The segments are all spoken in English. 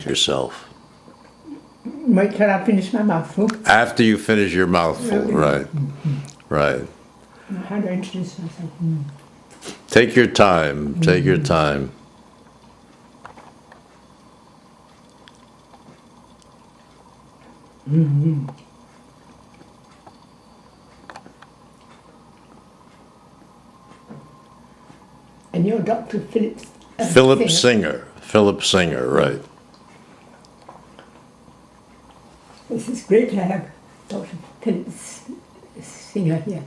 yourself. Wait till I finish my mouthful. After you finish your mouthful, right. Right. How do I introduce myself? Take your time. Take your time. And you're Dr. Philip Singer. Philip Singer, right. This is great to have Dr. Philip Singer here.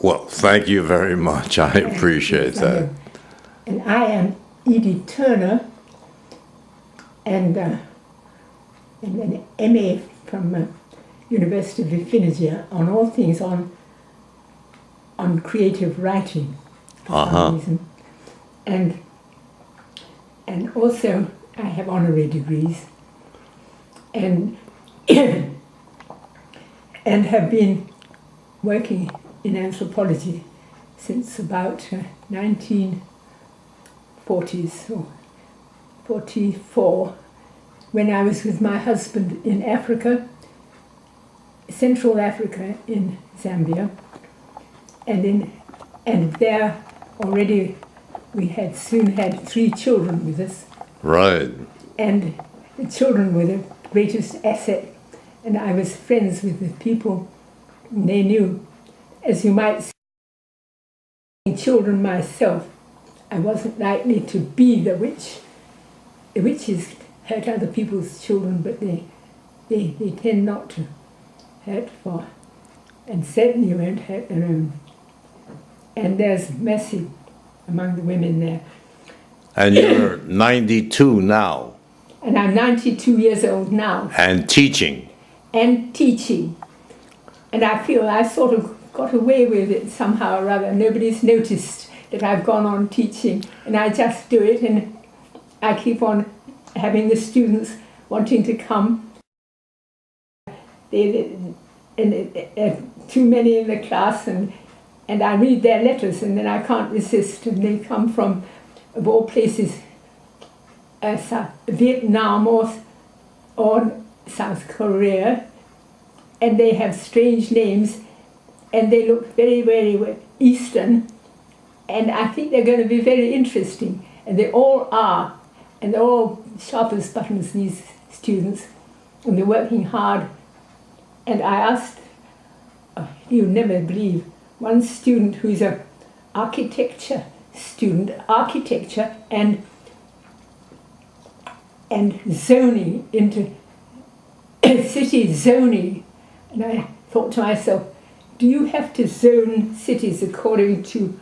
Well, thank you very much. I appreciate that. And I am Edith Turner, and an MA from University of Virginia on all things on creative writing for some reason. And also I have honorary degrees and and have been working in anthropology since about 1940s or 44, when I was with my husband in Africa, Central Africa in Zambia, and there already we had soon had 3 children with us. Right. And the children were the greatest asset, and I was friends with the people, and they knew, as you might see, children myself, I wasn't likely to be the witch. The witches hurt other people's children, but they tend not to hurt for, and certainly won't hurt their own. And there's mercy among the women there. And you're 92 now. And I'm 92 years old now. And teaching. And teaching. And I feel I sort of got away with it somehow or other. Nobody's noticed that I've gone on teaching, and I just do it, and I keep on having the students wanting to come. And too many in the class, and I read their letters, and then I can't resist, and they come from, of all places, Vietnam or South Korea, and they have strange names, and they look very, very Eastern, and I think they're going to be very interesting, and they all are, and they're all sharp as buttons, these students, and they're working hard. And I asked, you'll never believe, one student who's an architecture student, architecture and zoning into city zoning. And I thought to myself, do you have to zone cities according to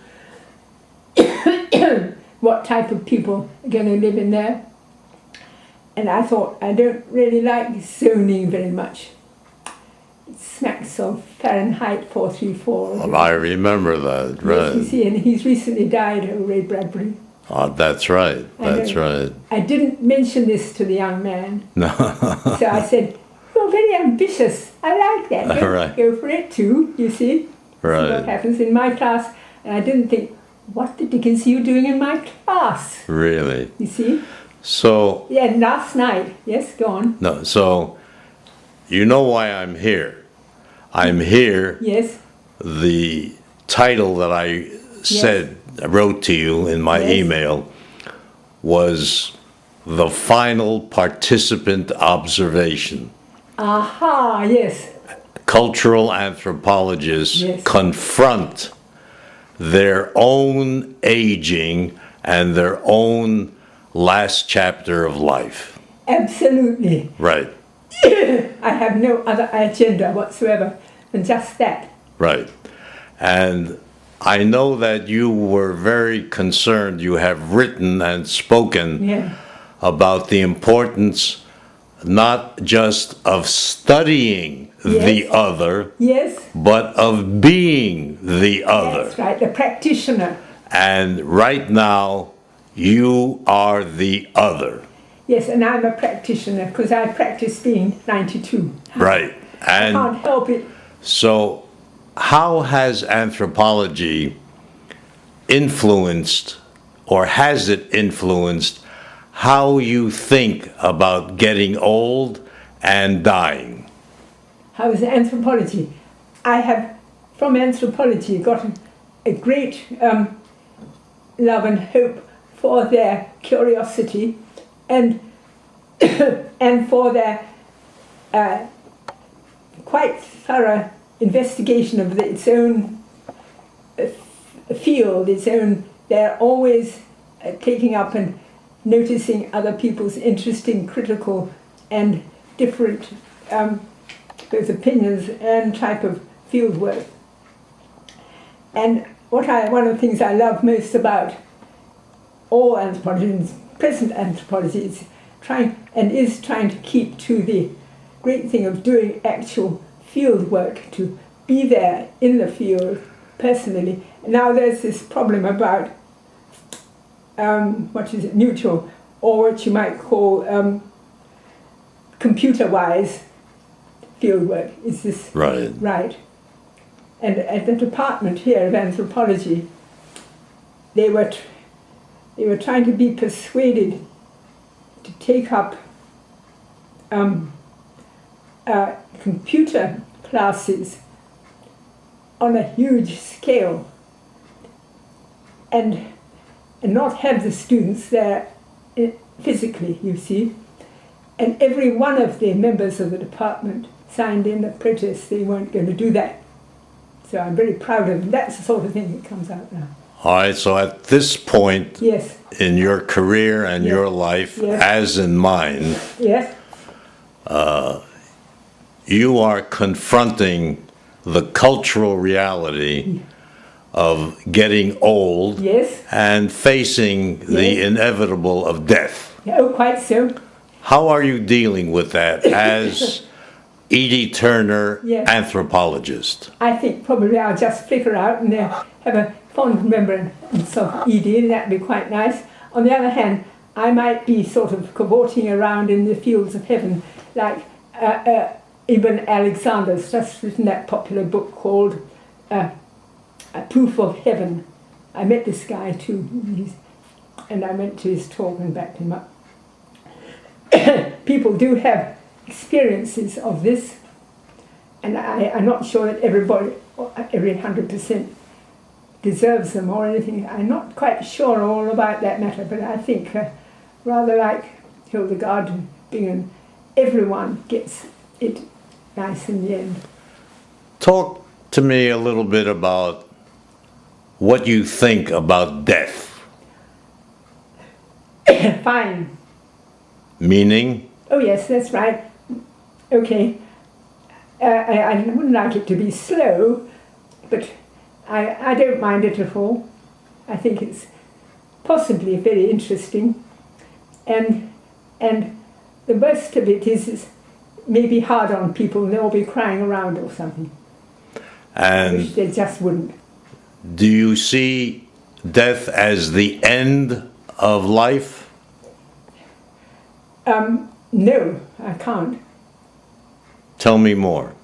what type of people are going to live in there? And I thought, I don't really like zoning very much. It smacks of Fahrenheit 434. Well, I remember that, right. Yes, you see, and he's recently died, Ray Bradbury. Oh, that's right, that's right. I didn't mention this to the young man. No. So I said, you're very ambitious. I like that. Right. Go for it too, you see. Right. See what happens in my class. And I didn't think, what the dickens are you doing in my class? Really? You see? So... Yeah, and last night. Yes, go on. No, so you know why I'm here. I'm here. Yes. The title that I said, I wrote to you in my email, was The Final Participant Observation. Aha, yes. Cultural anthropologists confront their own aging and their own last chapter of life. Absolutely. Right. I have no other agenda whatsoever than just that. Right. And I know that you were very concerned. You have written and spoken about the importance not just of studying the other, but of being the other. That's right, the practitioner. And right now, you are the other. Yes, and I'm a practitioner because I practice being 92. Right. And I can't help it. So, how has anthropology influenced, or has it influenced, how you think about getting old and dying. How is anthropology? I have, from anthropology, gotten a great love and hope for their curiosity and and for their quite thorough investigation of its own field, its own. They're always taking up and noticing other people's interesting, critical, and different both opinions and type of field work. And one of the things I love most about all anthropology, and present anthropology, is trying to keep to the great thing of doing actual field work, to be there in the field personally. Now there's this problem about mutual, or what you might call computer-wise field work. Is this right? Right. And at the department here of anthropology, they were trying to be persuaded to take up computer classes on a huge scale, and not have the students there physically, you see. And every one of the members of the department signed in a protest they weren't going to do that. So I'm very proud of them. That's the sort of thing that comes out now. All right, so at this point Yes. in your career and Yes. your life, Yes. as in mine, Yes. you are confronting the cultural reality of getting old Yes. and facing the Yes. inevitable of death. Oh, quite so. How are you dealing with that as Edith Turner, Yes. anthropologist? I think probably I'll just flicker out and have a fond remembrance of Edith, and that'd be quite nice. On the other hand, I might be sort of cavorting around in the fields of heaven, like Ibn Alexander's just written that popular book called A Proof of Heaven. I met this guy too, and I went to his talk and backed him up. People do have experiences of this, and I'm not sure that every 100% deserves them or anything. I'm not quite sure all about that matter, but I think rather like Hildegard Bingen, everyone gets it nice in the end. Talk to me a little bit about what you think about death. Fine. Meaning? Oh yes, that's right. Okay. I wouldn't like it to be slow, but I don't mind it at all. I think it's possibly very interesting, and the worst of it is maybe hard on people, and they'll be crying around or something. And Which they just wouldn't. do you see death as the end of life? No, I can't. Tell me more.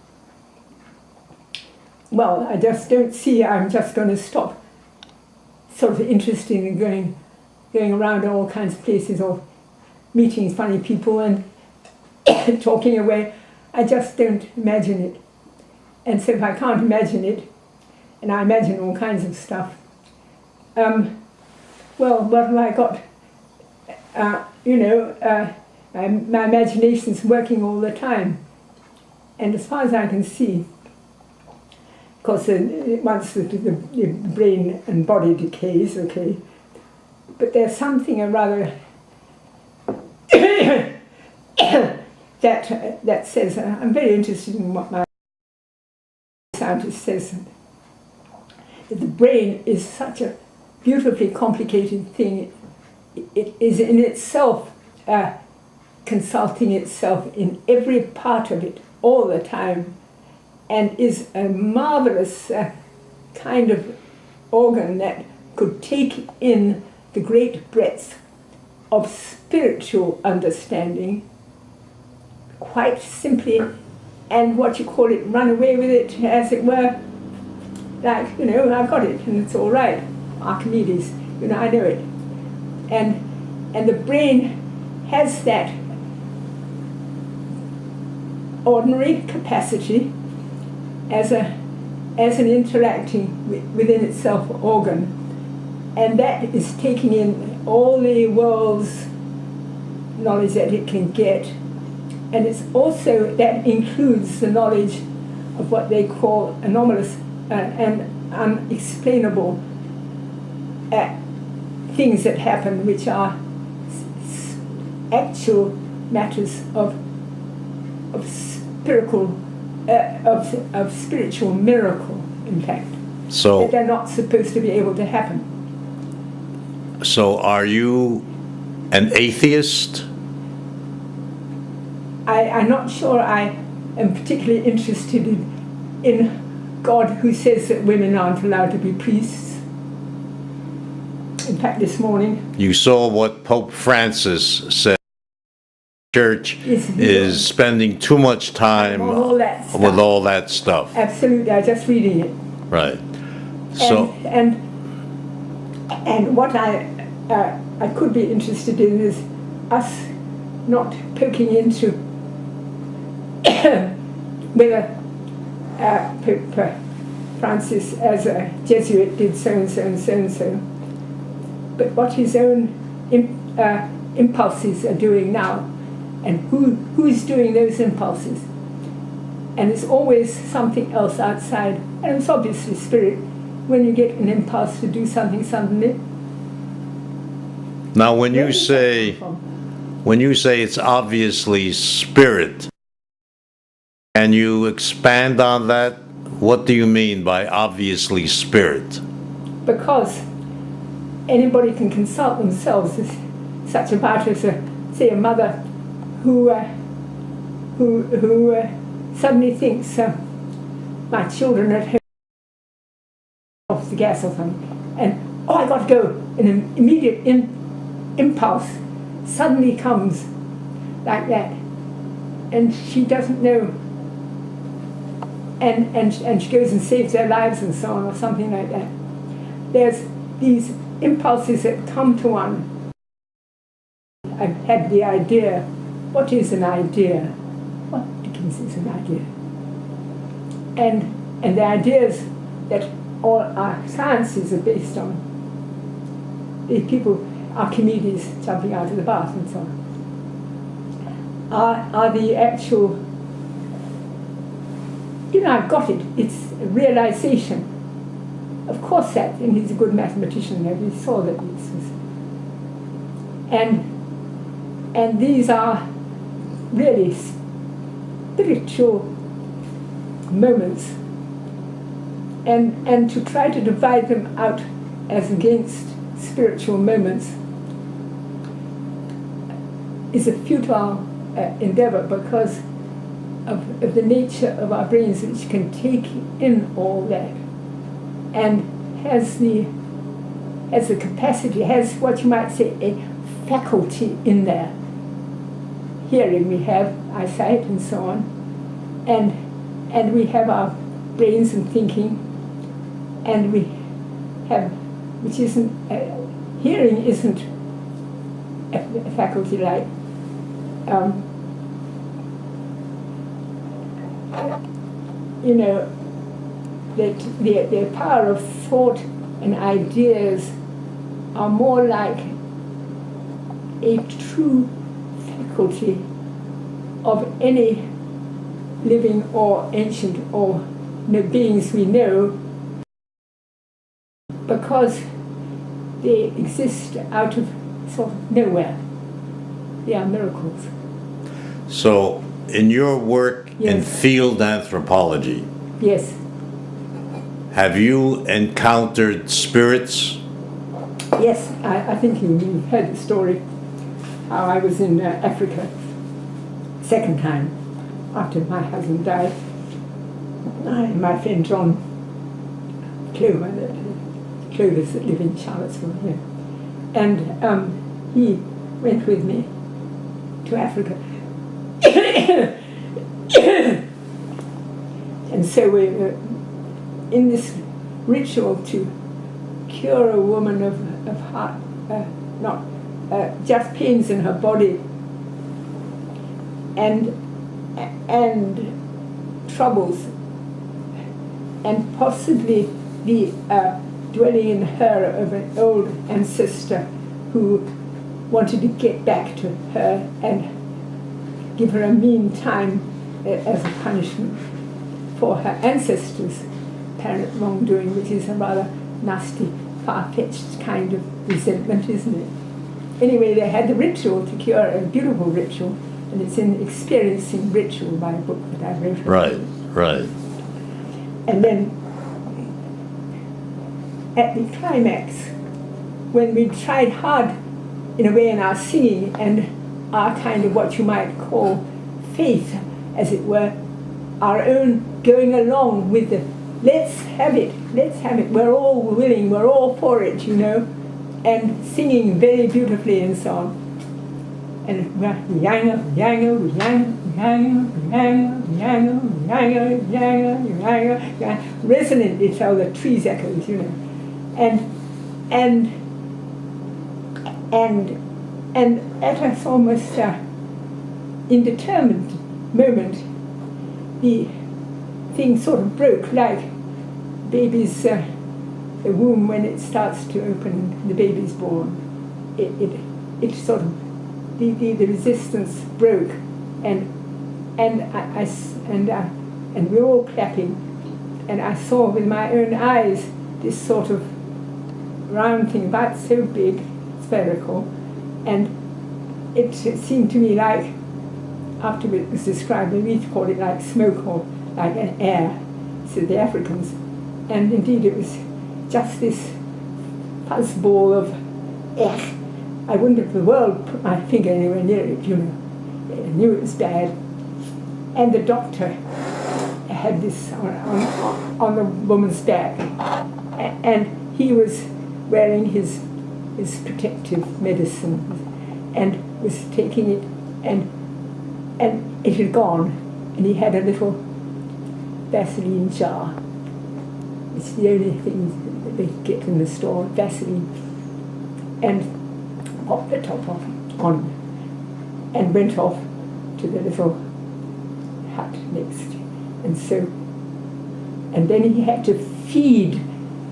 Well, I just don't see I'm just going to stop sort of interested in going around all kinds of places or meeting funny people and talking away. I just don't imagine it. And so if I can't imagine it, and I imagine all kinds of stuff, well, what have I got? My imagination's working all the time. And as far as I can see, of course, once the brain and body decays, okay, but there's something or rather that says, I'm very interested in what my scientist says, that the brain is such a beautifully complicated thing. It is in itself consulting itself in every part of it all the time, and is a marvelous kind of organ that could take in the great breadth of spiritual understanding quite simply, and what you call it, run away with it, as it were, like, I've got it and it's all right. Archimedes, I know it. And the brain has that ordinary capacity as an interacting within itself organ, and that is taking in all the world's knowledge that it can get, and it's also that includes the knowledge of what they call anomalous and unexplainable things that happen, which are actual matters of spiritual miracle, in fact, that they're not supposed to be able to happen. So are you an atheist? I'm not sure I am particularly interested in God who says that women aren't allowed to be priests. In fact, this morning... You saw what Pope Francis said. Church is spending too much time with all that stuff. Absolutely, I was just reading it. Right. So and what I could be interested in is us not poking into whether Pope Francis as a Jesuit did so and so and so and so, but what his own impulses are doing now. And who's doing those impulses? And it's always something else outside, and it's obviously spirit. When you get an impulse to do something suddenly. Now, when you say it's obviously spirit, can you expand on that? What do you mean by obviously spirit? Because anybody can consult themselves. It's such a matter as say a mother who suddenly thinks my children at home off the gas or something, and I got to go. An immediate impulse suddenly comes like that, and she doesn't know, and she goes and saves their lives and so on, or something like that. There's these impulses that come to one. I've had the idea. What is an idea? What Dickens is an idea? And the ideas that all our sciences are based on. The people, Archimedes jumping out of the bath and so on, are the actual, I've got it. It's a realization. Of course that, and he's a good mathematician, and we saw that this was. And these are really spiritual moments, and to try to divide them out as against spiritual moments is a futile endeavor, because of the nature of our brains, which can take in all that and has the capacity, has what you might say a faculty in there. Hearing we have, eyesight and so on, and we have our brains and thinking, and we have, which isn't, hearing isn't a faculty like, that the power of thought and ideas are more like a true faculty of any living or ancient or beings we know, because they exist out of sort of nowhere. They are miracles. So, in your work in field anthropology, yes, have you encountered spirits? Yes, I think you heard the story how I was in Africa second time after my husband died. My friend John Clovis that live in Charlottesville here, and he went with me to Africa. And so we were in this ritual to cure a woman of heart, not just pains in her body, and troubles, and possibly the dwelling in her of an old ancestor who wanted to get back to her and give her a mean time as a punishment for her ancestors' apparent wrongdoing, which is a rather nasty, far-fetched kind of resentment, isn't it? Anyway, they had the ritual to cure, a beautiful ritual, and it's in Experiencing Ritual, my book that I wrote. Right, right. And then at the climax, when we tried hard in a way in our singing and our kind of what you might call faith, as it were, our own going along with the let's have it, we're all willing, we're all for it, you know, and singing very beautifully and so on. And resonantly tell the trees echoes, you know. And at a almost indeterminate moment, the thing sort of broke, like baby's the womb when it starts to open and the baby's born. It sort of the resistance broke, and we're all clapping, and I saw with my own eyes this sort of round thing, about so big, spherical, and it seemed to me like, after it was described, we called it like smoke or like an air, so the Africans, and indeed it was just this fuzzball of air. I wouldn't have the world put my finger anywhere near it, you know. I knew it was bad. And the doctor had this on the woman's back, and he was wearing his protective medicine and was taking it, and it had gone, and he had a little Vaseline jar. It's the only thing that they get in the store, Vaseline, and popped the top on and went off to the little hut next. And then he had to feed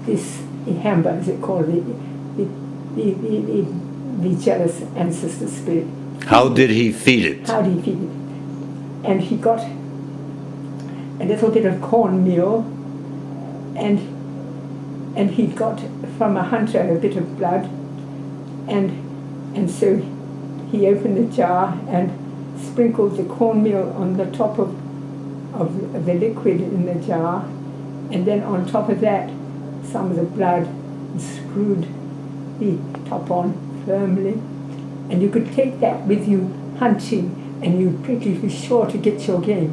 this ihamba, as it called the jealous ancestor spirit. How did he feed it? How did he feed it? And he got a little bit of cornmeal, and he got from a hunter a bit of blood, and so he opened the jar and sprinkled the cornmeal on the top of the liquid in the jar, and then on top of that some of the blood, and screwed the top on firmly. And you could take that with you hunting, and you'd pretty be sure to get your game,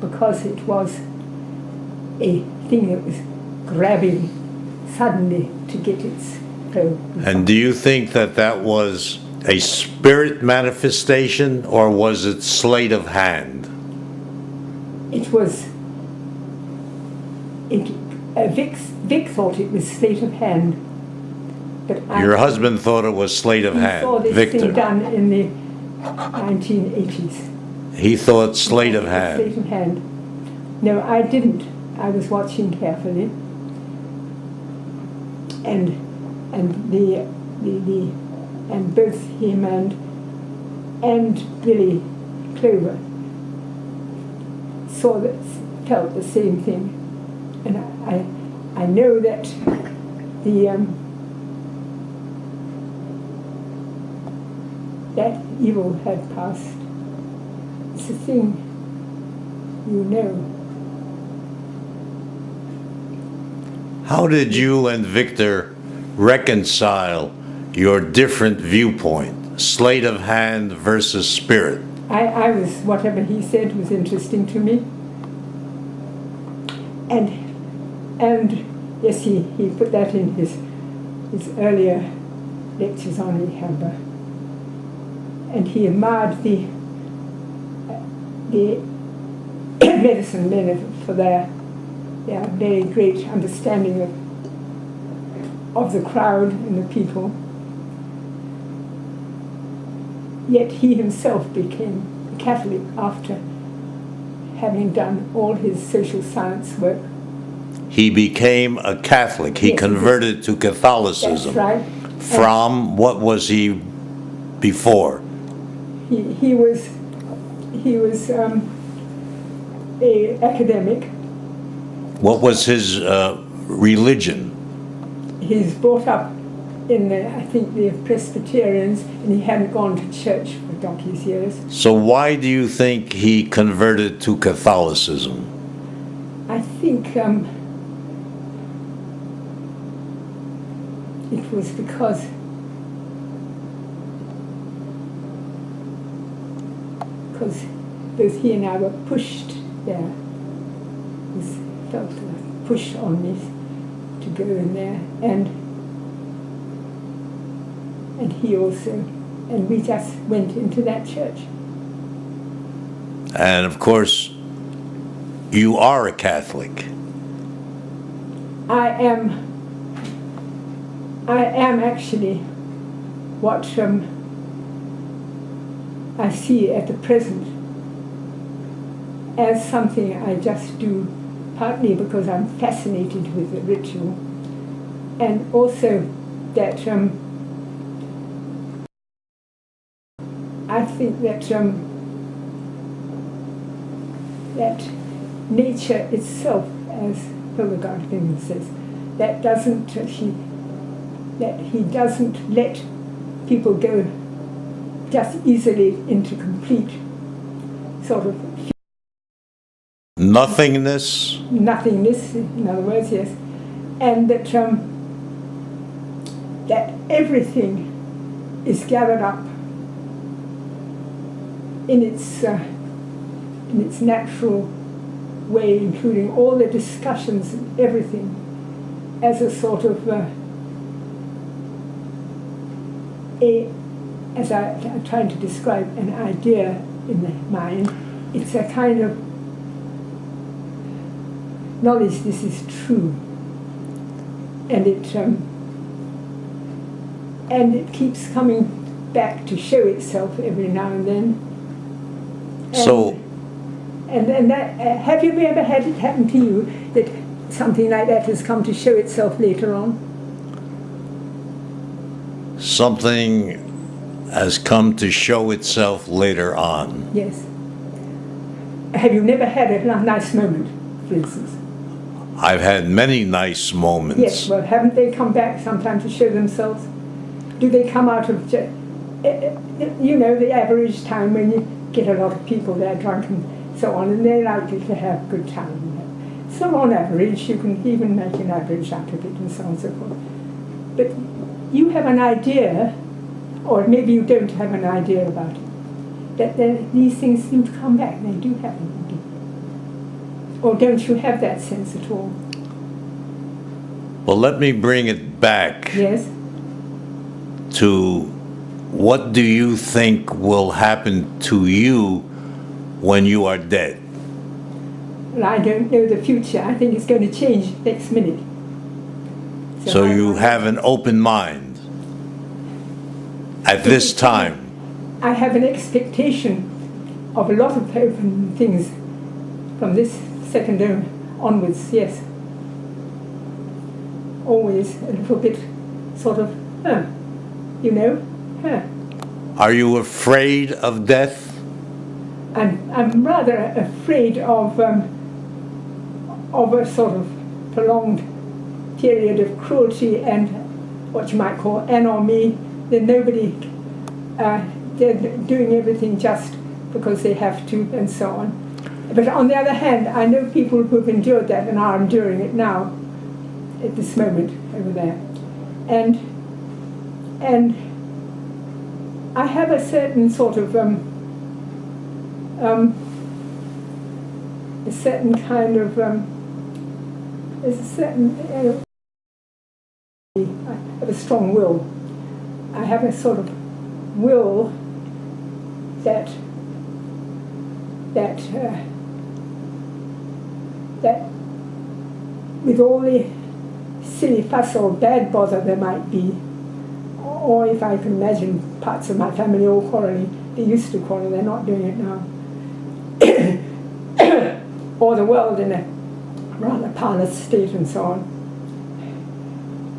because it was a thing that was grabbing suddenly to get its prey. And do you think that was a spirit manifestation, or was it sleight of hand? It was. Vic thought it was sleight of hand, but your husband thought it was sleight of hand. He saw this Victor thing done in the 1980s. He thought sleight of hand. Sleight of hand. No, I didn't. I was watching carefully, and both him and Billy Clover felt the same thing, and I know that that evil had passed. It's a thing, you know. How did you and Victor reconcile your different viewpoint, sleight of hand versus spirit? I was, whatever he said was interesting to me. And yes, he put that in his earlier lectures on Ihamba. And he admired the medicine men for their very great understanding of the crowd and the people. Yet he himself became a Catholic after having done all his social science work. He became a Catholic. He converted to Catholicism. That's right. From what was he before? He was a academic. What was his religion? He's brought up in I think the Presbyterians, and he hadn't gone to church for donkey's years. So why do you think he converted to Catholicism? I think it was because both he and I were pushed there. He felt a push on me to go in there, and he also, and we just went into that church. And of course, you are a Catholic. I am actually what I see at the present as something I just do, partly because I'm fascinated with the ritual, and also that I think that that nature itself, as Hildegard says, that he doesn't let people go just easily into complete sort of nothingness, in other words, yes, and that that everything is gathered up in its natural way, including all the discussions and everything, as a sort of as I'm trying to describe an idea in the mind. It's a kind of knowledge this is true, and it keeps coming back to show itself every now and then. And that have you ever had it happen to you that something like that has come to show itself later on? Something has come to show itself later on. Yes. Have you never had a nice moment, for instance? I've had many nice moments. Yes, well, haven't they come back sometime to show themselves? Do they come out of, the average time when you get a lot of people there drunk and so on, and they're likely to have a good time. So on average, you can even make an average out of it and so on and so forth. But you have an idea, or maybe you don't have an idea about it, that these things seem to come back. They do happen. Or don't you have that sense at all? Well, let me bring it back. Yes. To what do you think will happen to you when you are dead? Well, I don't know the future. I think it's going to change next minute. So you have an open mind at this time? I have an expectation of a lot of open things from this second onwards, yes. Always a little bit sort of, Are you afraid of death? I'm rather afraid of a sort of prolonged period of cruelty and what you might call anomie. That nobody, they're doing everything just because they have to and so on. But on the other hand, I know people who've endured that and are enduring it now, at this moment over there. And I have a certain sort of, a certain kind of, there's a certain, I have a strong will. I have a sort of will that with all the silly fuss or bad bother there might be, or if I can imagine parts of my family all quarreling, they used to quarrel, they're not doing it now, or the world in a rather parlous state and so on.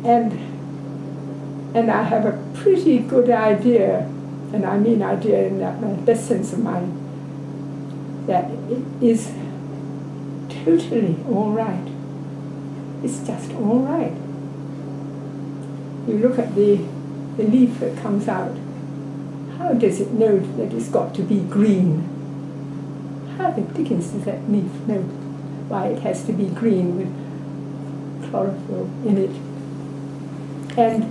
And I have a pretty good idea, and I mean idea in that my best sense of mind, that it is totally all right. It's just all right. You look at the leaf that comes out. How does it know that it's got to be green? How the dickens does that leaf know why it has to be green with chlorophyll in it? And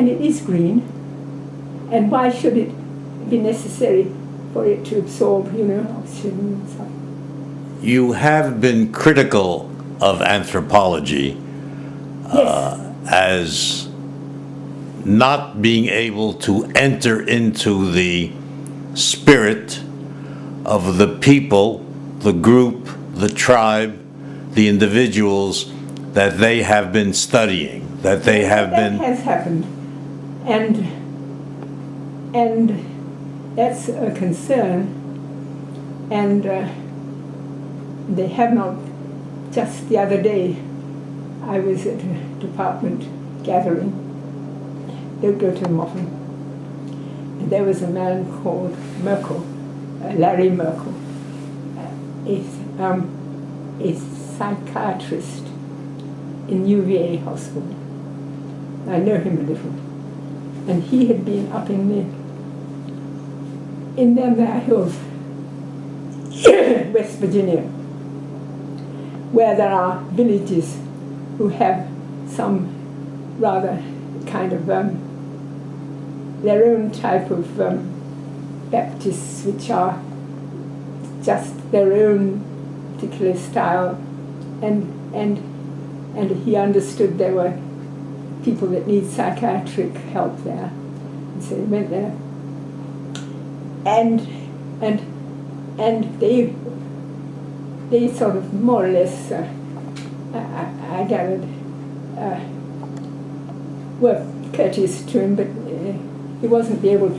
it is green. And why should it be necessary for it to absorb, oxygen and stuff? You have been critical of anthropology as not being able to enter into the spirit of the people, the group, the tribe, the individuals that they have been studying, that they have been... That has happened. And that's a concern. And they have not. Just the other day, I was at a department gathering. Don't go to them often. And there was a man called Merkel, Larry Merkel, a psychiatrist in UVA hospital. I know him a little. And he had been up in them there hills, West Virginia, where there are villages who have some rather kind of their own type of Baptists, which are just their own particular style, and he understood there were people that need psychiatric help there, and so he went there, and they sort of more or less, I gathered, were courteous to him, but he wasn't able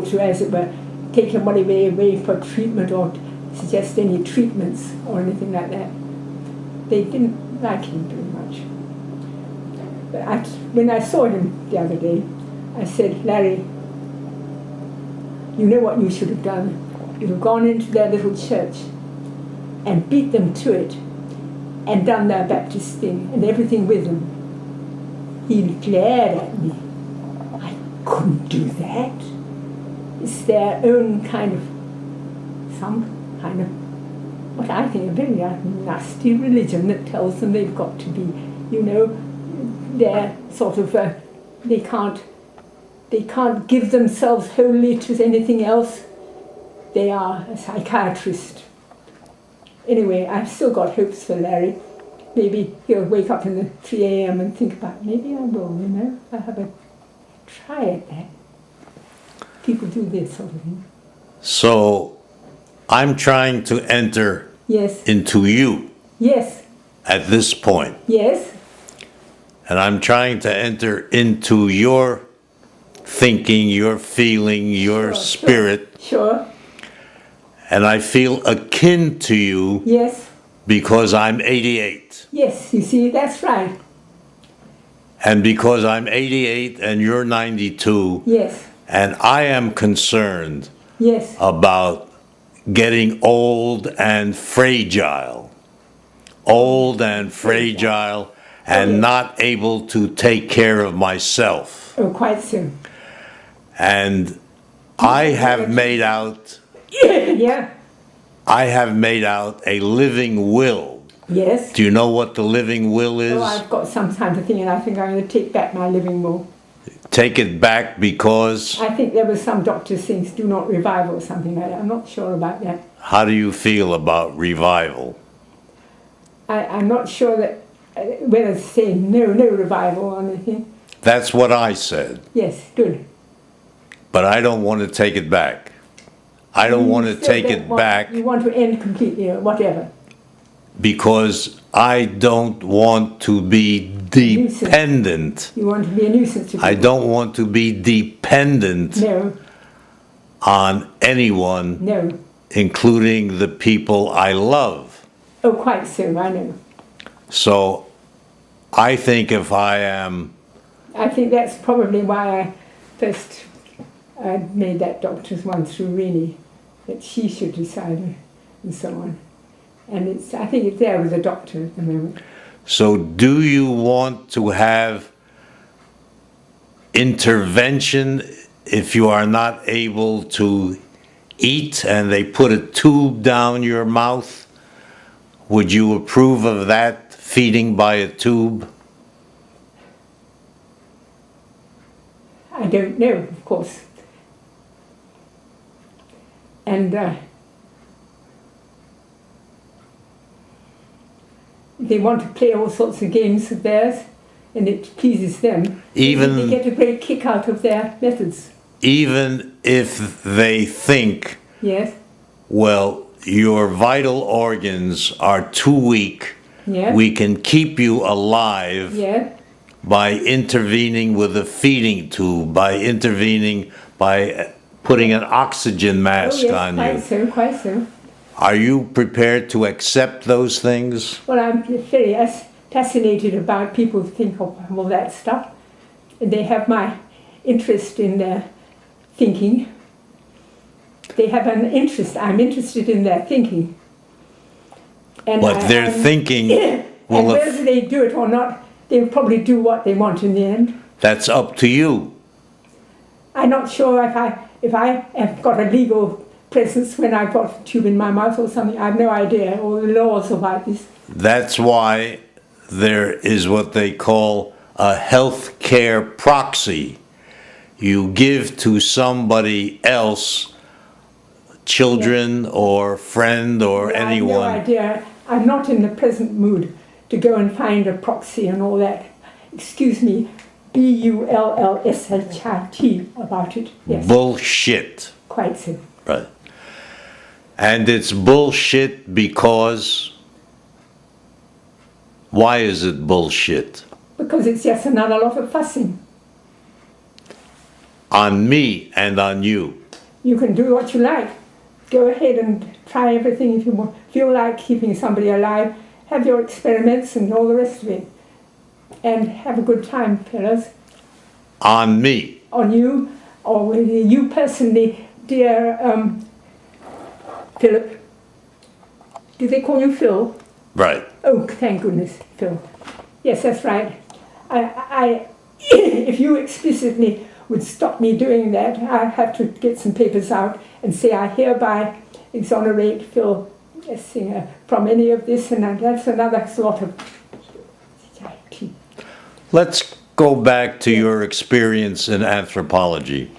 to, as it were, take him away for treatment or suggest any treatments or anything like that. They didn't like him very much. But when I saw him the other day, I said, Larry, you know what you should have done? You'd have gone into their little church and beat them to it and done their Baptist thing and everything with them. He glared at me. I couldn't do that. It's their own some kind of, what I think a very nasty religion that tells them they've got to be, they're sort of, they can't give themselves wholly to anything else. They are a psychiatrist. Anyway, I've still got hopes for Larry. Maybe he'll wake up in the 3 a.m. and think about, maybe I will, I'll have a try at that. People do this sort of thing. So, I'm trying to enter into you. Yes. At this point. Yes. And I'm trying to enter into your thinking, your feeling, your spirit. Sure. And I feel akin to you. Yes. Because I'm 88. Yes, you see, that's right. And because I'm 88 and you're 92. Yes. And I am concerned. Yes. About getting old and fragile. Old and fragile. And not able to take care of myself. Oh, quite so. And I have made out... Yeah. I have made out a living will. Yes. Do you know what the living will is? Oh, I've got some kind of thing, and I think I'm going to take back my living will. Take it back because... I think there was some doctor's things, do not revive or something like that. I'm not sure about that. How do you feel about revival? I'm not sure that whether to say no revival or anything. That's what I said. Yes, good. But I don't want to take it back. I don't want to take it back. You want to end completely or whatever. Because I don't want to be dependent. You want to be a nuisance to people. I don't want to be dependent on anyone including the people I love. Oh, quite so, I know. So I think if I am... I think that's probably why I first made that doctor's one through Rini, that she should decide and so on. And I think it's there with the doctor at the moment. So do you want to have intervention if you are not able to eat and they put a tube down your mouth? Would you approve of that, feeding by a tube? I don't know, of course. And they want to play all sorts of games of theirs, and it pleases them. Even they get a great kick out of their methods. Even if they think, yes, well, your vital organs are too weak, yes, we can keep you alive, yes, by intervening with a feeding tube, by putting an oxygen mask on you. Quite so. Are you prepared to accept those things? Well, I'm very fascinated about people who think of all that stuff. And they have my interest in their thinking. They have an interest. I'm interested in their thinking. And but their thinking... and whether they do it or not, they'll probably do what they want in the end. That's up to you. I'm not sure if I have got a legal presence when I've got a tube in my mouth or something. I have no idea, all the laws about this. That's why there is what they call a health care proxy. You give to somebody else, children or friend or anyone. I have no idea. I'm not in the present mood to go and find a proxy and all that. Excuse me, bullshit about it. Yes. Bullshit. Quite so. Right. And it's bullshit because... Why is it bullshit? Because it's just another lot of fussing. On me and on you. You can do what you like. Go ahead and try everything if you feel like keeping somebody alive. Have your experiments and all the rest of it. And have a good time, fellas. On me. On you, or with you personally, dear Philip. Do they call you Phil? Right. Oh, thank goodness, Phil. Yes, that's right. I if you explicitly would stop me doing that, I'd have to get some papers out and say I hereby exonerate Phil Singer from any of this, and that's another sort of... Let's go back to your experience in anthropology.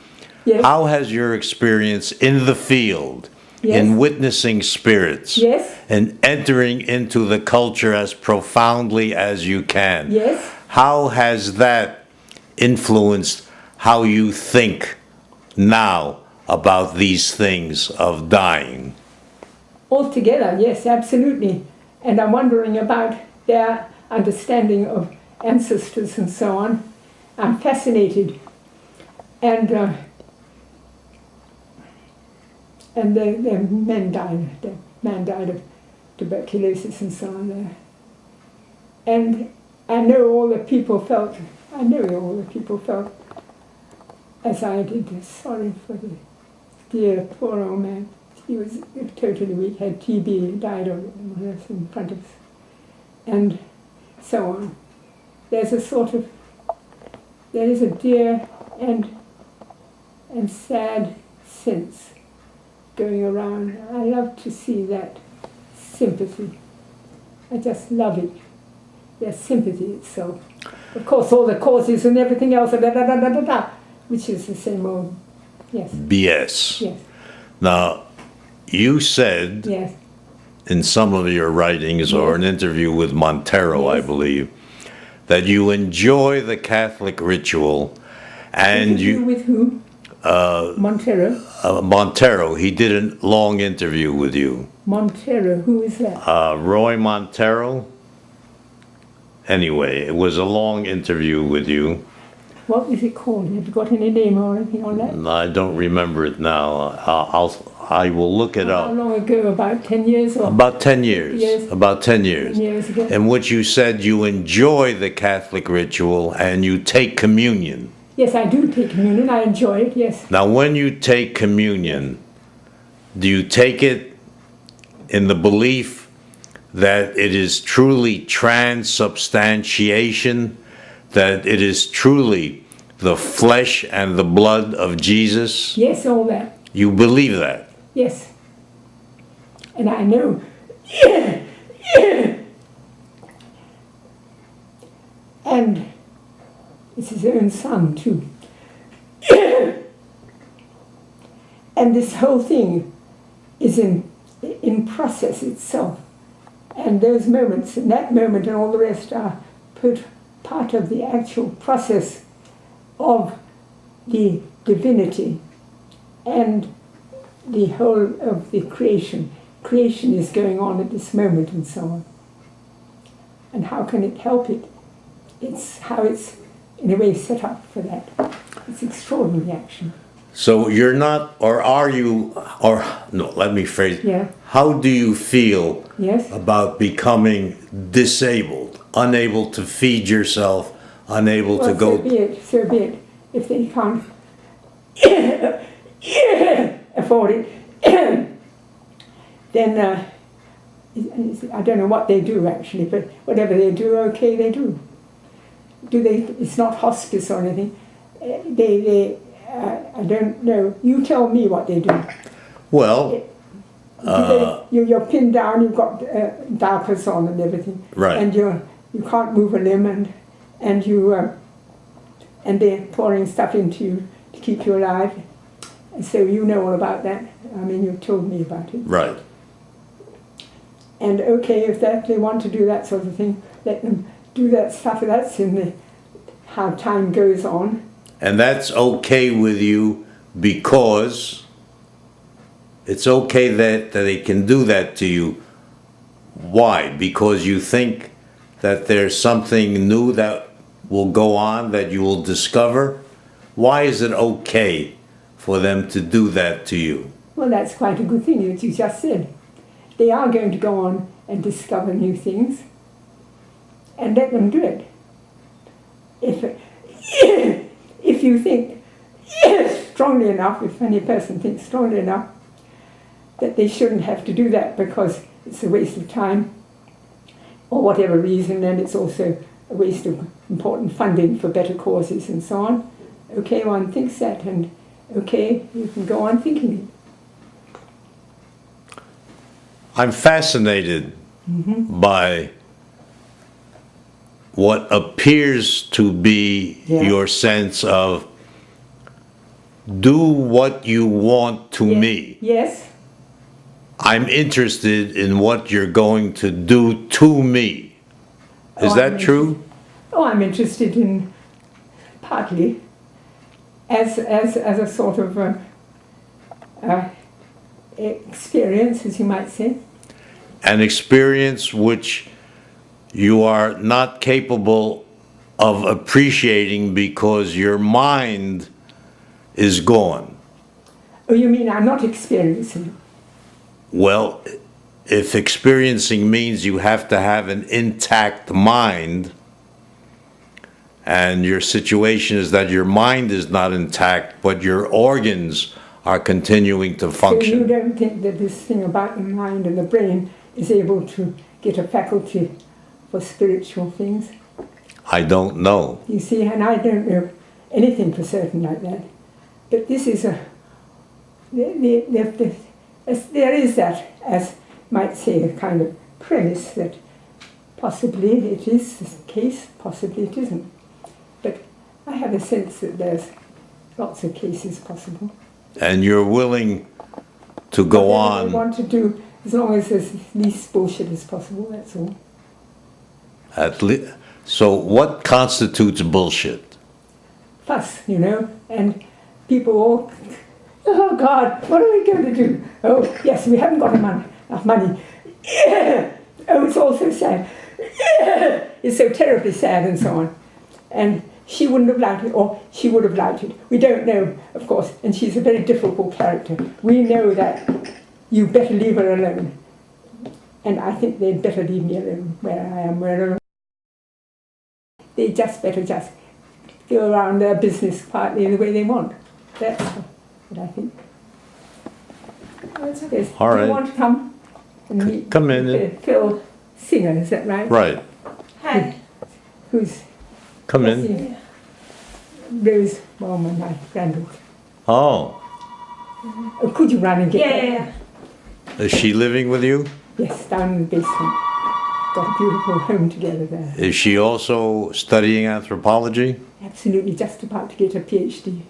Yes. How has your experience in the field, yes, in witnessing spirits, yes, and entering into the culture as profoundly as you can, yes, how has that influenced how you think now about these things of dying? Altogether, yes, absolutely. And I'm wondering about their understanding of ancestors and so on. I'm fascinated. And the man died of tuberculosis and so on there. And I know all the people felt as I did. Sorry for the dear poor old man. He was totally weak, had TB, died of it in front of us, and so on. There is a dear and sad sense going around. I love to see that sympathy. I just love it. Their sympathy itself. Of course, all the causes and everything else, which is the same old, yes. BS. Yes. Now, you said, yes, in some of your writings, or an interview with Montero, yes, I believe, that you enjoy the Catholic ritual, and you... With who? Montero. Montero, he did a long interview with you. Montero, who is that? Roy Montero. Anyway, it was a long interview with you. What is it called? Have you got any name or anything on that? I don't remember it now. I will look it up. How long ago? About 10 years? Or About 10 years. Years. About 10 years. 10 years ago. In which you said you enjoy the Catholic ritual and you take communion. Yes, I do take communion. I enjoy it, yes. Now, when you take communion, do you take it in the belief that it is truly transubstantiation, that it is truly the flesh and the blood of Jesus? Yes, all that. You believe that? Yes. And I know. And it's his own son, too. And this whole thing is in process itself. And those moments, and that moment and all the rest are part of the actual process of the divinity and the whole of the creation. Creation is going on at this moment and so on. And how can it help it? It's how it's, in a way, set up for that. It's extraordinary action. So you're not, or are you, or no, let me phrase, Yeah. how do you feel Yes. about becoming disabled, unable to feed yourself, unable to go... So be it, so be it. If they can't afford it, then I don't know what they do actually, but whatever they do, okay, they do. Do they? It's not hospice or anything. I don't know. You tell me what they do. Well, You're pinned down. You've got diapers on and everything, right? And you can't move a limb, and they're pouring stuff into you to keep you alive. And so you know all about that. I mean, you've told me about it. Right. And okay, if they want to do that sort of thing, let them do that stuff. That's in how time goes on. And that's okay with you because it's okay that they can do that to you. Why? Because you think that there's something new that will go on, that you will discover? Why is it okay for them to do that to you? Well, that's quite a good thing, as you just said. They are going to go on and discover new things, and let them do it. If you think strongly enough, if any person thinks strongly enough, that they shouldn't have to do that because it's a waste of time, or whatever reason, and it's also a waste of important funding for better causes and so on. Okay, one thinks that, and okay, you can go on thinking it. I'm fascinated by what appears to be your sense of do what you want to me. Yes. I'm interested in what you're going to do to me. Is that true? I'm interested in partly as a sort of experience, as you might say. An experience which you are not capable of appreciating because your mind is gone. Oh, you mean I'm not experiencing it? Well, if experiencing means you have to have an intact mind, and your situation is that your mind is not intact, but your organs are continuing to function. So you don't think that this thing about the mind and the brain is able to get a faculty for spiritual things? I don't know. You see, and I don't know anything for certain like that. But this is there is that, as might say, a kind of premise that possibly it is the case, possibly it isn't. But I have a sense that there's lots of cases possible. And you're willing to go on. I want to do, as long as there's the least bullshit as possible, that's all. So what constitutes bullshit? Fuss, and people all, oh God, what are we going to do? Oh, yes, we haven't got enough money. Oh, it's all so sad. It's so terribly sad and so on. And she wouldn't have liked it, or she would have liked it. We don't know, of course, and she's a very difficult character. We know that you better leave her alone. And I think they'd better leave me alone where I am, they just better just go around their business quietly the way they want. That's what I think. Yes. All right. Do you want to come and meet? Come in. Phil Singer, is that right? Right. Hi. Who's? Come in. Yeah. Rose Bowman, my granddaughter. Oh. Oh, could you run and get her? Yeah. Is she living with you? Yes, down in the basement. Got a beautiful home together there. Is she also studying anthropology? Absolutely, just about to get a PhD.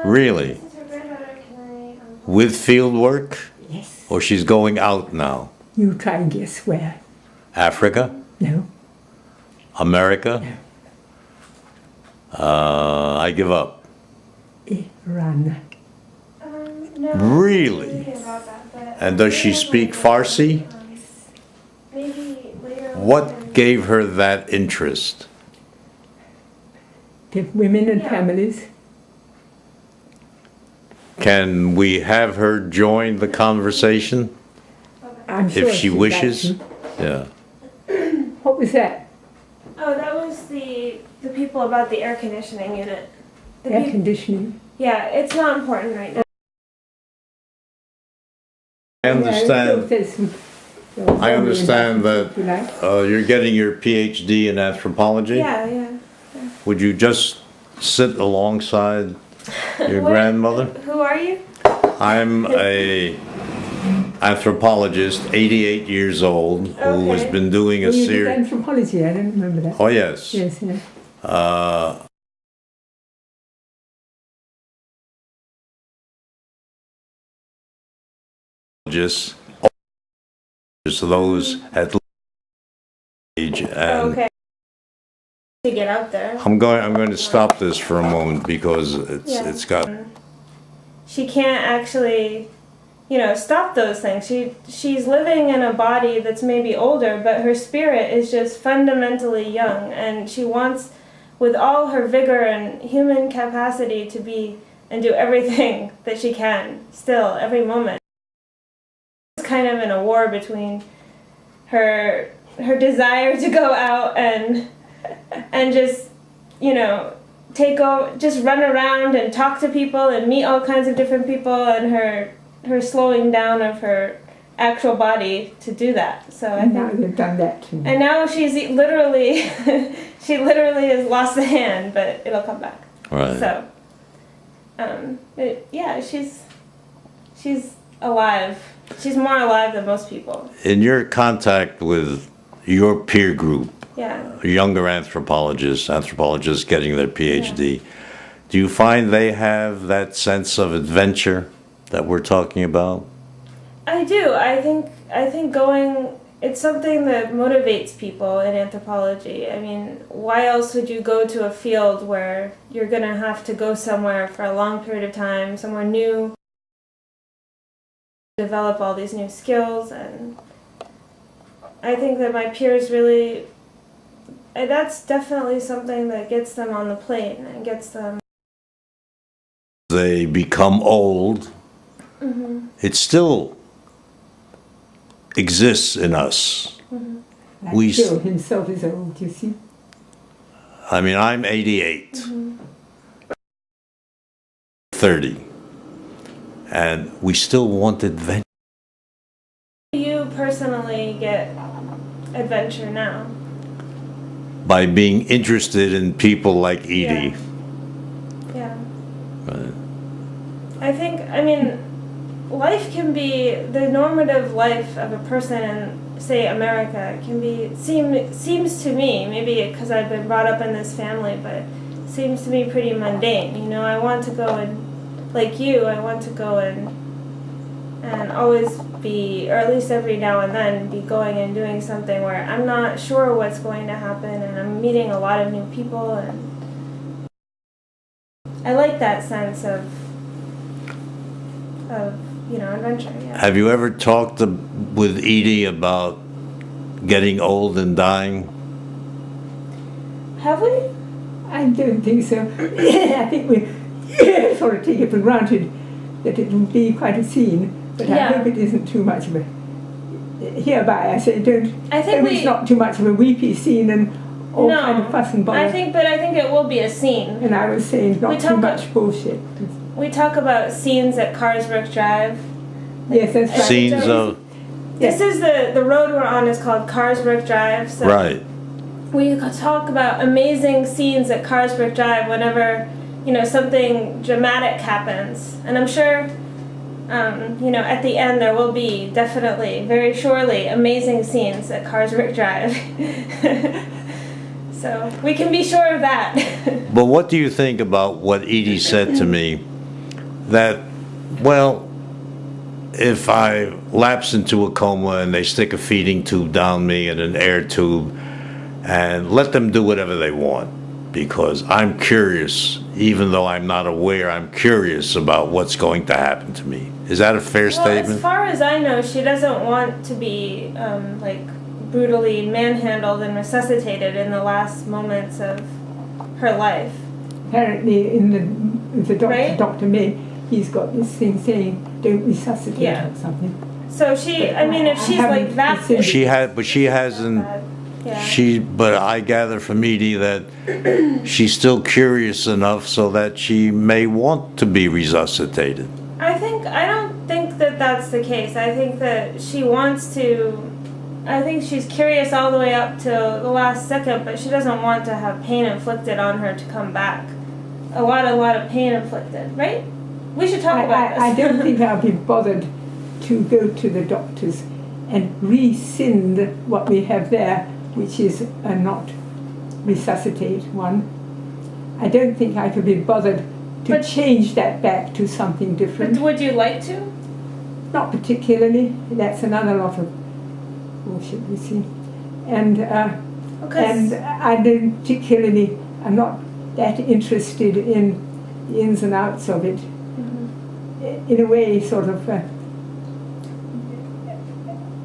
Really? Since her granddaughter, can I, With field work? Yes. Or she's going out now? You try and guess where. Africa? No. America? I give up. Iran. no. Really? I'm thinking about that, but And does she speak Farsi? Maybe later on. What gave her that interest? The women and Yeah. families. Can we have her join the conversation I'm sure if she she'd like wishes? to. Yeah. What was that? Oh, that was the people about the air conditioning unit. The Air peop- conditioning. yeah, it's not important right now. I understand. I understand that you're getting your PhD in anthropology. Yeah. Would you just sit alongside your What- grandmother? Who are you? I'm a anthropologist, 88 years old, who has Okay. been doing a You did series. anthropology, I don't remember that. Oh yes. Yes, yeah. Just those at age, and Okay. To get out there. I'm going to stop this for a moment because Yeah. it's got. She can't actually, stop those things. She's living in a body that's maybe older, but her spirit is just fundamentally young, and she wants, with all her vigor and human capacity, to be and do everything that she can still every moment. It's kind of in a war between her desire to go out and just take over, just run around and talk to people and meet all kinds of different people, and her slowing down of her actual body to do that. So I Now think, you've done that too. and now she's literally she literally has lost a hand, but it'll come back. Right. So she's alive. She's more alive than most people. In your contact with your peer group, Yeah. younger anthropologists getting their PhD, do you find they have that sense of adventure that we're talking about? I do. I think going, it's something that motivates people in anthropology. I mean, why else would you go to a field where you're going to have to go somewhere for a long period of time, somewhere new, develop all these new skills? And I think that my peers really, that's definitely something that gets them on the plane and gets them. They become old. It still exists in us. Like we Phil himself is old, you see. I mean, I'm 88, 30, and we still want adventure. Do you personally get adventure now? By being interested in people like Edie. Yeah. Right. I mean, life can be, the normative life of a person in, say, America can be, seems to me, maybe because I've been brought up in this family, but seems to me pretty mundane. I want to go and, like you, I want to go and always be, or at least every now and then, be going and doing something where I'm not sure what's going to happen, and I'm meeting a lot of new people, and I like that sense of adventure. Yeah. Have you ever talked with Edie about getting old and dying? Have we? I don't think so. I think we sort of take it for granted that it will be quite a scene, but I hope it isn't too much of a. Hereby, I say, don't. I think it's not too much of a weepy scene and all kind of fuss and bother. I think it will be a scene. And I was saying, not too much bullshit. We talk about scenes at Carsbrook Drive. Yes, that's right. Scenes of. This is the road we're on is called Carsbrook Drive. So Right. We talk about amazing scenes at Carsbrook Drive whenever, something dramatic happens. And I'm sure, at the end there will be definitely, very surely, amazing scenes at Carsbrook Drive. So we can be sure of that. But what do you think about what Edie said to me? That, well, if I lapse into a coma and they stick a feeding tube down me and an air tube, and let them do whatever they want, because I'm curious, even though I'm not aware, I'm curious about what's going to happen to me. Is that a fair statement? As far as I know, she doesn't want to be brutally manhandled and resuscitated in the last moments of her life. Apparently, in the doctor, right? Dr. May, he's got this thing saying, "Don't resuscitate" or something. So if she's like that, she hasn't. Yeah. But I gather from Edie that she's still curious enough so that she may want to be resuscitated. I don't think that that's the case. I think that she wants to. I think she's curious all the way up to the last second, but she doesn't want to have pain inflicted on her to come back. A lot of pain inflicted, right? We should talk about this. I don't think I'll be bothered to go to the doctors and rescind what we have there, which is a not resuscitate one. I don't think I could be bothered to change that back to something different. But would you like to? Not particularly. That's another lot of bullshit, you see. And I don't particularly, I'm not that interested in the ins and outs of it. Mm-hmm. In a way, sort of,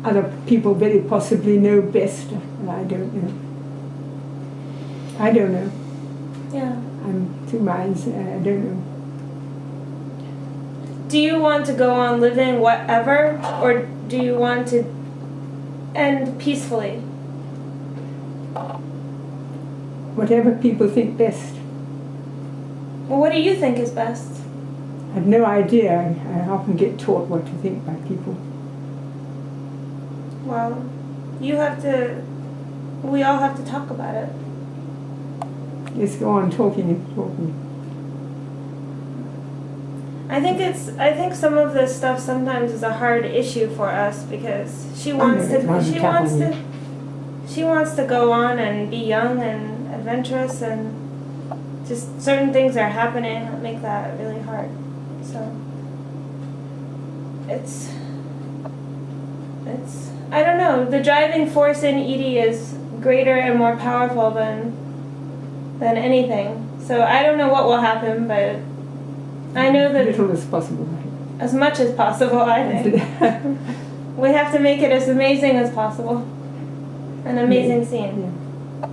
other people very possibly know best, and I don't know. Yeah. I'm two minds, I don't know. Do you want to go on living whatever, or do you want to end peacefully? Whatever people think best. Well, what do you think is best? I have no idea. I often get taught what to think by people. Well, we all have to talk about it. Just go on talking and talking. I think some of this stuff sometimes is a hard issue for us because she wants to go on and be young and adventurous, and just certain things are happening that make that really hard. So it's I don't know, the driving force in Edie is greater and more powerful than anything. So I don't know what will happen, but I know that little as possible. As much as possible, I think. We have to make it as amazing as possible. An amazing scene. Yeah.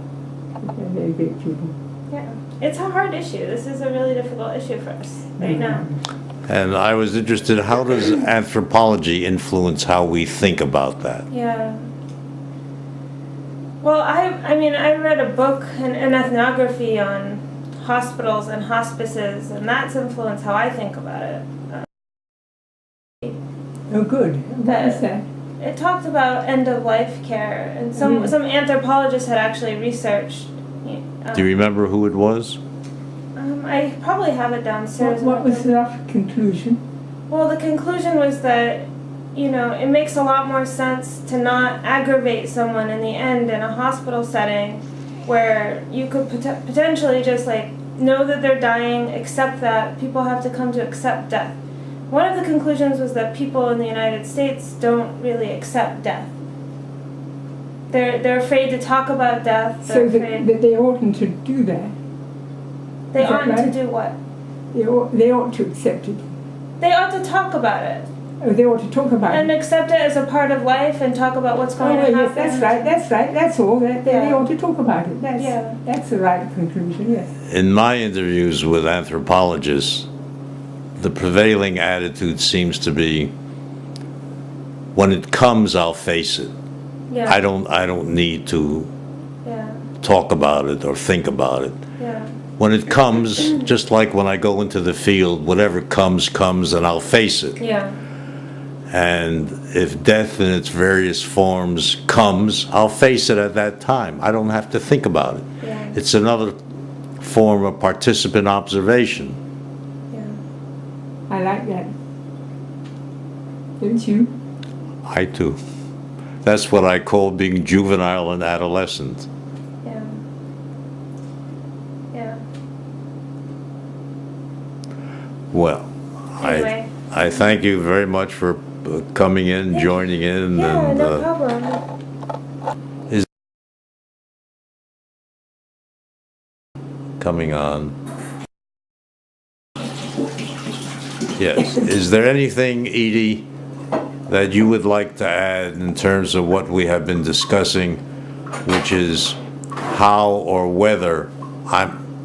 They're very great people. Yeah. It's a hard issue. This is a really difficult issue for us right now. And I was interested, how does anthropology influence how we think about that? Yeah. Well, I read a book, an ethnography on hospitals and hospices, and that's influenced how I think about it. Oh, good. What is that? It talked about end-of-life care, and some anthropologists had actually researched. Do you remember who it was? I probably have it downstairs. What was the conclusion? Well, the conclusion was that, it makes a lot more sense to not aggravate someone in the end in a hospital setting where you could potentially just know that they're dying, accept that. People have to come to accept death. One of the conclusions was that people in the United States don't really accept death. They're afraid to talk about death. So that they oughtn't to do that. They oughtn't to do what? They ought to accept it. They ought to talk about it. Oh, they ought to talk about And it. accept it as a part of life and talk about what's going to yes, happen. that's right, that's all. They Yeah. ought to talk about it. Yeah. That's the right conclusion, yes. In my interviews with anthropologists, the prevailing attitude seems to be, when it comes, I'll face it. Yeah. I don't need to Yeah. talk about it or think about it. Yeah. When it comes, just like when I go into the field, whatever comes, comes, and I'll face it. Yeah. And if death in its various forms comes, I'll face it at that time. I don't have to think about it. Yeah. It's another form of participant observation. Yeah. I like that. Don't you? I too. That's what I call being juvenile and adolescent. Yeah. Yeah. Well, Anyway. I thank you very much for coming in, joining in, Yeah, and no problem. coming on. Yes. Is there anything, Edie, that you would like to add in terms of what we have been discussing, which is how or whether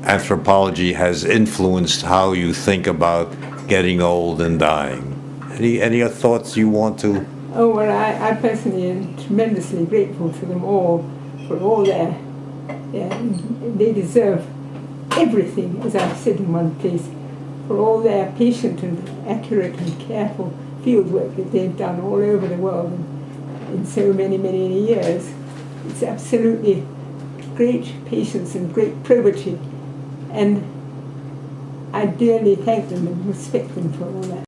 anthropology has influenced how you think about getting old and dying? Any thoughts you want to? Oh, well, I personally am tremendously grateful to them all for all their, they deserve everything, as I've said in one place, for all their patient and accurate and careful field work that they've done all over the world in so many, many years. It's absolutely great patience and great probity, and I dearly thank them and respect them for all that.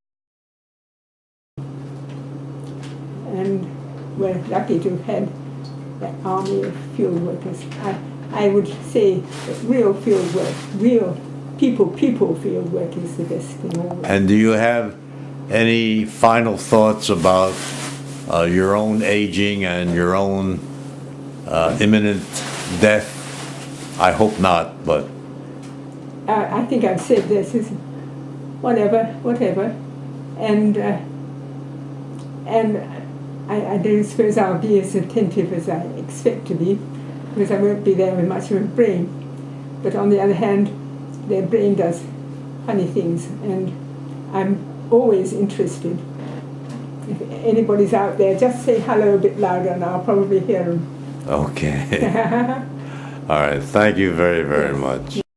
And we're lucky to have had that army of field workers. I would say that real field work, real people field work is the best thing always. And do you have any final thoughts about your own aging and your own imminent death? I hope not, but... I think I've said this is whatever, and I don't suppose I'll be as attentive as I expect to be, because I won't be there with much of a brain. But on the other hand, their brain does funny things, and I'm always interested. If anybody's out there, just say hello a bit louder and I'll probably hear them. Okay. All right. Thank you very, very much.